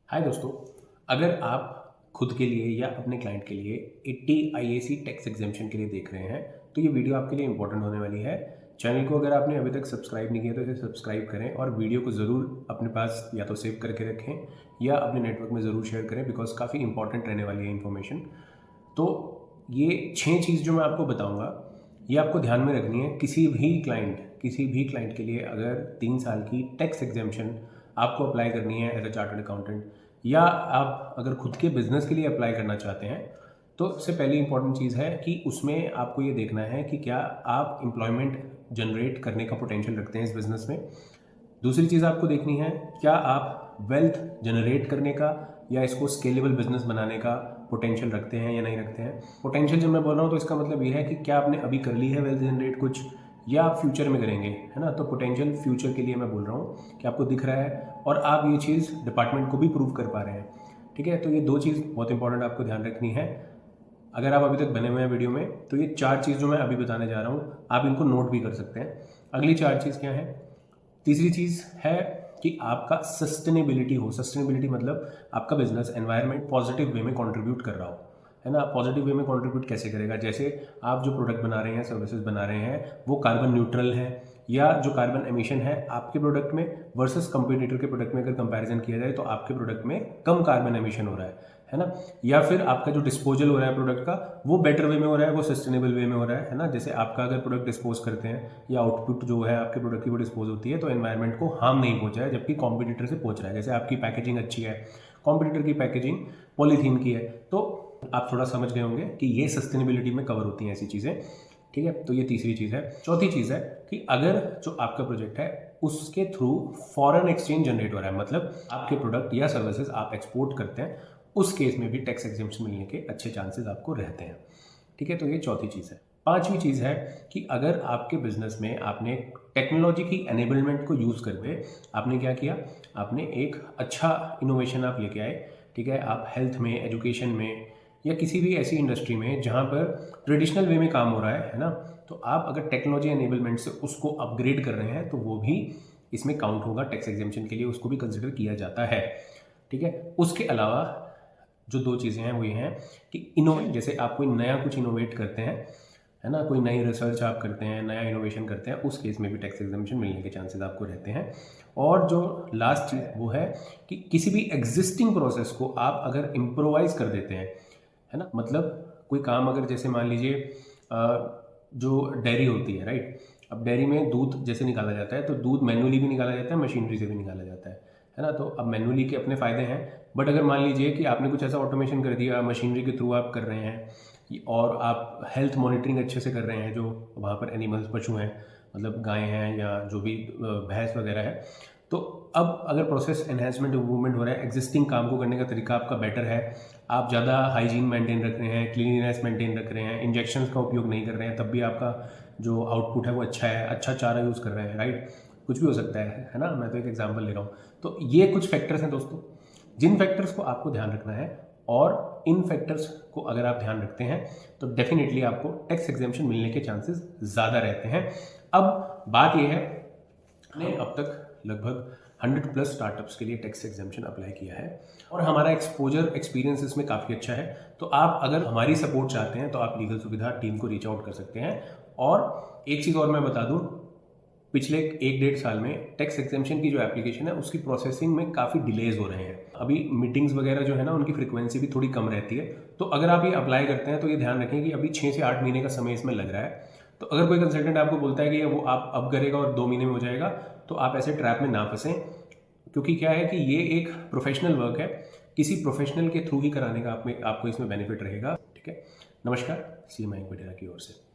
हाय दोस्तों, अगर आप खुद के लिए या अपने क्लाइंट के लिए 80 IAC टैक्स एग्जेम्पशन के लिए देख रहे हैं तो ये वीडियो आपके लिए इंपॉर्टेंट होने वाली है। चैनल को अगर आपने अभी तक सब्सक्राइब नहीं किया तो इसे सब्सक्राइब करें और वीडियो को ज़रूर अपने पास या तो सेव करके रखें या अपने नेटवर्क में ज़रूर शेयर करें बिकॉज काफ़ी इंपॉर्टेंट रहने वाली है इन्फॉर्मेशन। तो ये 6 चीज़ जो मैं आपको बताऊँगा ये आपको ध्यान में रखनी है। किसी भी क्लाइंट के लिए अगर 3 साल की टैक्स एग्जेम्पशन आपको अप्लाई करनी है एज अ चार्टर्ड अकाउंटेंट या आप अगर खुद के बिजनेस के लिए अप्लाई करना चाहते हैं तो सबसे पहली इंपॉर्टेंट चीज़ है कि उसमें आपको ये देखना है कि क्या आप एम्प्लॉयमेंट जनरेट करने का पोटेंशियल रखते हैं इस बिज़नेस में। दूसरी चीज़ आपको देखनी है क्या आप वेल्थ जनरेट करने का या इसको स्केलेबल बिजनेस बनाने का पोटेंशियल रखते हैं या नहीं रखते हैं। पोटेंशियल जब मैं बोल रहा हूँ तो इसका मतलब ये है कि क्या आपने अभी कर ली है वेल्थ जनरेट कुछ या आप फ्यूचर में करेंगे, है ना। तो पोटेंशियल फ्यूचर के लिए मैं बोल रहा हूँ कि आपको दिख रहा है और आप ये चीज़ डिपार्टमेंट को भी प्रूव कर पा रहे हैं। ठीक है, तो ये 2 चीज़ बहुत इंपॉर्टेंट आपको ध्यान रखनी है। अगर आप अभी तक बने हुए हैं वीडियो में तो ये 4 चीज़ जो मैं अभी बताने जा रहा हूँ आप इनको नोट भी कर सकते हैं। अगली 4 चीज़ क्या है? तीसरी चीज़ है कि आपका सस्टेनेबिलिटी हो। सस्टेनेबिलिटी मतलब आपका बिजनेस एनवायरनमेंट पॉजिटिव वे में कंट्रीब्यूट कर रहा हो, है ना। पॉजिटिव वे में कंट्रीब्यूट कैसे करेगा? जैसे आप जो प्रोडक्ट बना रहे हैं, सर्विसेज बना रहे हैं, वो कार्बन न्यूट्रल है या जो कार्बन एमिशन है आपके प्रोडक्ट में वर्सेस कंपटीटर के प्रोडक्ट में अगर कंपैरिजन किया जाए तो आपके प्रोडक्ट में कम कार्बन एमिशन हो रहा है ना। या फिर आपका जो डिस्पोजल हो रहा है प्रोडक्ट का वो बेटर वे में हो रहा है, वो सस्टेनेबल वे में हो रहा है ना। जैसे आपका अगर प्रोडक्ट डिस्पोज करते हैं या आउटपुट जो है आपके प्रोडक्ट की वो डिस्पोज होती है तो एनवायरनमेंट को हार्म नहीं पहुंचा है जबकि कॉम्पिटिटर से पहुंच रहा है। जैसे आपकी पैकेजिंग अच्छी है, कॉम्पिटिटर की पैकेजिंग पॉलीथीन की है, तो आप थोड़ा समझ गए होंगे कि ये सस्टेनेबिलिटी में कवर होती हैं ऐसी चीज़ें। ठीक है, तो ये तीसरी चीज़ है। चौथी चीज़ है कि अगर जो आपका प्रोजेक्ट है उसके थ्रू फॉरेन एक्सचेंज जनरेट हो रहा है, मतलब आपके प्रोडक्ट या सर्विसेज आप एक्सपोर्ट करते हैं, उस केस में भी टैक्स एग्जेम्पशन मिलने के अच्छे चांसेस आपको रहते हैं। ठीक है, तो ये चौथी चीज़ है। पांचवी चीज़ है कि अगर आपके बिजनेस में आपने टेक्नोलॉजी की एनेबलमेंट को यूज़ करके आपने क्या किया, आपने एक अच्छा इनोवेशन आप लेके आए। ठीक है, आप हेल्थ में, एजुकेशन में या किसी भी ऐसी इंडस्ट्री में जहाँ पर ट्रेडिशनल वे में काम हो रहा है ना, तो आप अगर टेक्नोलॉजी एनेबलमेंट से उसको अपग्रेड कर रहे हैं तो वो भी इसमें काउंट होगा टैक्स एग्जेम्पशन के लिए, उसको भी कंसिडर किया जाता है। ठीक है, उसके अलावा जो 2 चीज़ें हैं वो ये हैं कि इनोवेट, जैसे आप कोई नया कुछ इनोवेट करते हैं, है ना, कोई नई रिसर्च आप करते हैं, नया इनोवेशन करते हैं, उस केस में भी टैक्स एग्जेम्पशन मिलने के चांसेस आपको रहते हैं। और जो लास्ट चीज़ वो है कि किसी भी एग्जिस्टिंग प्रोसेस को आप अगर इम्प्रोवाइज कर देते हैं, है ना, मतलब कोई काम अगर जैसे मान लीजिए जो डेयरी होती है, राइट। अब डेयरी में दूध जैसे निकाला जाता है तो दूध मैनुअली भी निकाला जाता है, मशीनरी से भी निकाला जाता है ना। तो अब मैनुअली के अपने फ़ायदे हैं, बट अगर मान लीजिए कि आपने कुछ ऐसा ऑटोमेशन कर दिया, मशीनरी के थ्रू आप कर रहे हैं और आप हेल्थ मॉनिटरिंग अच्छे से कर रहे हैं, जो वहाँ पर एनिमल्स पशु हैं, मतलब गाय हैं या जो भी भैंस वगैरह है, तो अब अगर प्रोसेस एनहेंसमेंट इम्प्रूवमेंट हो रहा है, एग्जिस्टिंग काम को करने का तरीका आपका बेटर है, आप ज़्यादा हाइजीन मेंटेन रख रहे हैं, क्लीनिनेस मेंटेन रख रहे हैं, इंजेक्शंस का उपयोग नहीं कर रहे हैं, तब भी आपका जो आउटपुट है वो अच्छा है, अच्छा चारा यूज़ कर रहे हैं, राइट। कुछ भी हो सकता है ना, मैं तो एक एग्जांपल ले रहा हूँ। तो ये कुछ फैक्टर्स हैं दोस्तों, जिन फैक्टर्स को आपको ध्यान रखना है और इन फैक्टर्स को अगर आप ध्यान रखते हैं तो डेफिनेटली आपको टैक्स एग्जेम्पशन मिलने के चांसेस ज़्यादा रहते हैं। अब बात यह है, हमने अब तक लगभग 100+ स्टार्टअप्स के लिए टैक्स एग्जेम्पशन अप्लाई किया है और हमारा एक्सपीरियंस इसमें काफ़ी अच्छा है। तो आप अगर हमारी सपोर्ट चाहते हैं तो आप लीगल सुविधा टीम को रीच आउट कर सकते हैं। और एक चीज़ और मैं बता दूं, पिछले 1-1.5 साल में टैक्स एग्जेम्पशन की जो एप्लीकेशन है उसकी प्रोसेसिंग में काफ़ी डिलेज हो रहे हैं। अभी मीटिंग्स वगैरह जो है ना उनकी फ्रीक्वेंसी भी थोड़ी कम रहती है। तो अगर आप ये अप्लाई करते हैं तो ये ध्यान रखें कि अभी 6 से 8 महीने का समय इसमें लग रहा है। तो अगर कोई कंसल्टेंट आपको बोलता है कि वो आप अब करेगा और 2 महीने में हो जाएगा, तो आप ऐसे ट्रैप में ना फंसें, क्योंकि क्या है कि ये एक प्रोफेशनल वर्क है, किसी प्रोफेशनल के थ्रू ही कराने का आपको इसमें बेनिफिट रहेगा। ठीक है, नमस्कार, CMI इंक्वायरी की ओर से।